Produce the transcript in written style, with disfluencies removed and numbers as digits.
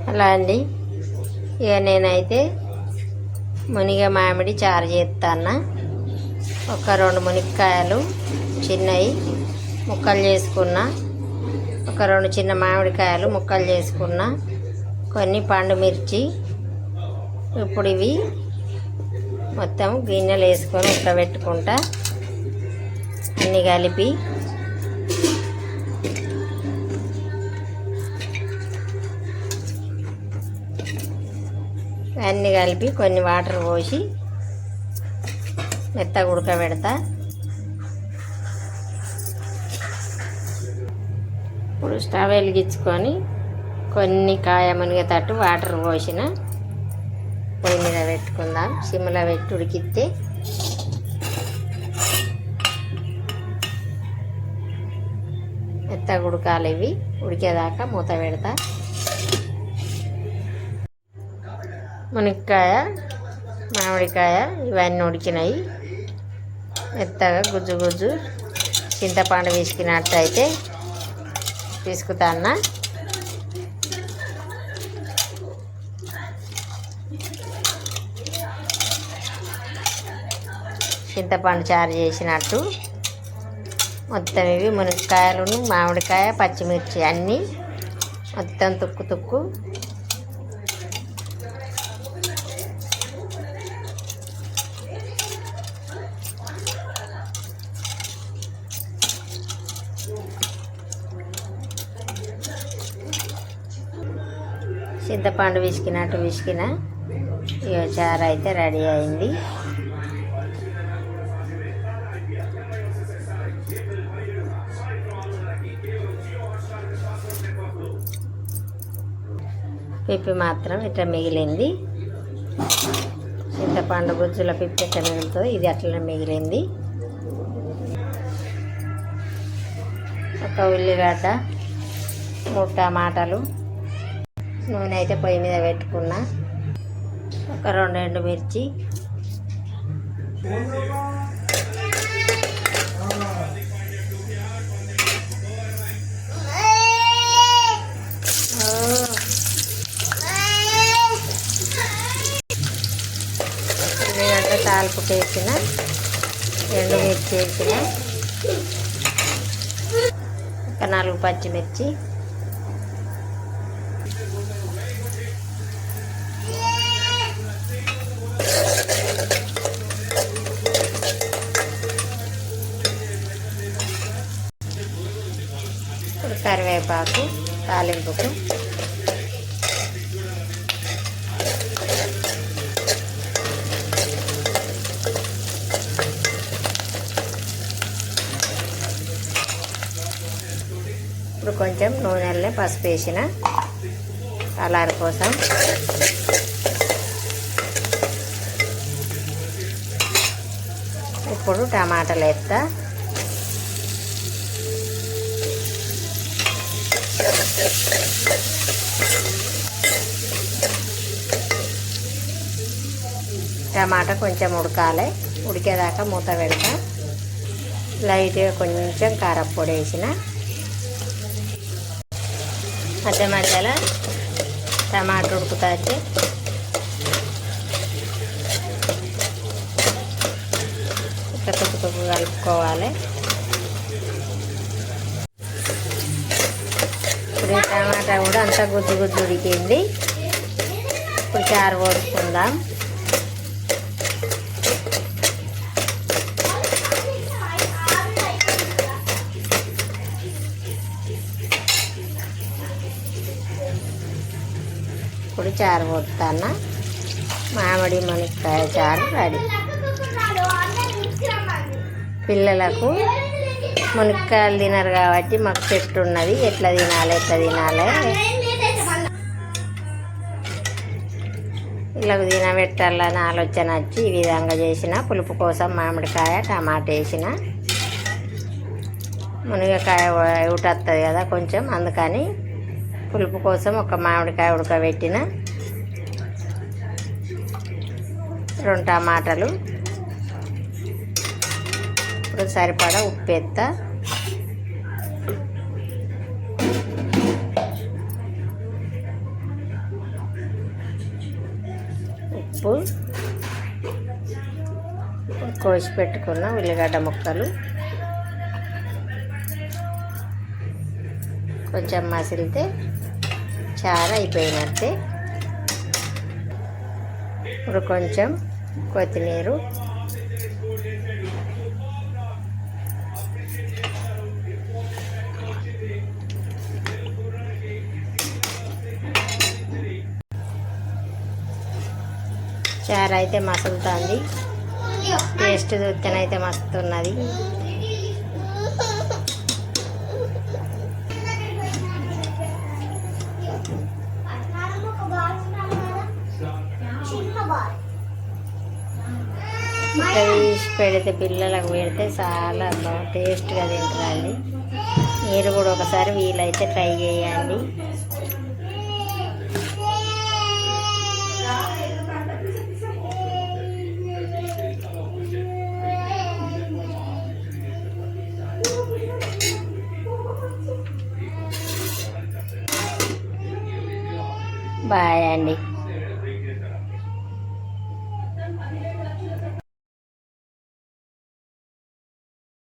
అలా అండి. ఇక నేనైతే మునిగ మామిడి చారు చేస్తాను. ఒక 2 మునిక్కాయలు చిన్నవి ముక్కలు చేసుకున్నా, ఒక 2 చిన్న మామిడికాయలు ముక్కలు చేసుకున్నా, కొన్ని పండు మిర్చి. ఇప్పుడు ఇవి మొత్తం గిన్నెలు వేసుకొని ఉడకబెట్టుకుంటా. అన్నీ కలిపి కొన్ని వాటర్ పోసి మెత్తగా ఉడకబెడతా. ఇప్పుడు స్టవ్ వెలిగించుకొని కొన్ని కాయ మునిగేటట్టు వాటర్ పోసిన పొయ్యి మీద పెట్టుకుందాం. సిమ్లో పెట్టి ఉడికిస్తే మెత్తగా ఉడకాలి. ఇవి ఉడికేదాకా మూత పెడతా. మునక్కాయ, మామిడికాయ ఇవన్నీ ఉడికినాయి. మెత్తగా గుజ్జు గుజ్జు చింతపండు పిసికినట్టు అయితే పిసుకుతాన్నా. చింతపండు చారు చేసినట్టు మొత్తం ఇవి మునక్కాయలను, మామిడికాయ, పచ్చిమిర్చి అన్నీ మొత్తం తుక్కు తుక్కు చింతపండు పిసికినట్టు పిసికిన. ఇక చారు అయితే రెడీ అయింది. పిప్పి మాత్రం ఇట్లా మిగిలింది. చింతపండు గుజ్జుల పిప్పి ఎట్లా మిగులుతుంది, ఇది అట్లనే మిగిలింది. ఒక ఉల్లిగడ్డ, 3 టమాటాలు, నూనె అయితే పొయ్యి మీద పెట్టుకున్నా, ఒక 2 ఎండుమిర్చి, ఉల్లిగడ్డ తాలింపుకి వేసిన, ఎండుమిర్చి వేసిన, ఒక 4 పచ్చిమిర్చి, కరివేపాకు తాలింపుకు, ఇప్పుడు కొంచెం నూనెలనే పసుపు వేసిన కలర్ కోసం. ఇప్పుడు టమాటాలు వేస్తా. టమాటా కొంచెం ఉడకాలి. ఉడికేదాకా మూత పెడతా. లైట్గా కొంచెం కారప్పొడి వేసిన. మధ్య మధ్యలో టమాటా ఉడుకుతాచి ఇట్లా తుక్కు కలుపుకోవాలి. ఇప్పుడు టమాటా కూడా అంతా గుజ్జు గుజ్జు ఉడికింది. ఇప్పుడు చారు పోసుకుందాం. ఇప్పుడు చారు పోస్తాను. మామిడి మునక్కాయ చారు రెడీ. పిల్లలకు మునక్కాయలు తినరు కాబట్టి మాకు చెట్టు ఉన్నది. ఎట్లా తినాలి ఇళ్ళకు తినబెట్టాలని ఆలోచన వచ్చి ఈ విధంగా చేసిన. పులుపు కోసం మామిడికాయ, టమాటా వేసిన. మునగకాయ ఉటత్తది కదా కొంచెం, అందుకని పులుపు కోసం ఒక మామిడికాయ ఉడకబెట్టిన, 2 టమాటాలు, ఇప్పుడు సరిపడా ఉప్పు వేస్తా. ఉప్పు, కోసి పెట్టుకున్న ఉల్లిగడ్డ ముక్కలు, కొంచెం మసిలితే చారు అయిపోయినట్టే. ఇప్పుడు కొంచెం కొత్తిమీర, చారు అయితే మసులుతుంది. టేస్ట్ చూస్తేనైతే మస్తు ఉన్నది. ఇట్లా తీసి పెడితే పిల్లలకు పెడితే చాలా టేస్ట్గా తింటారండి. మీరు కూడా ఒకసారి వీలైతే ట్రై చేయండి. బాయ్ అండి.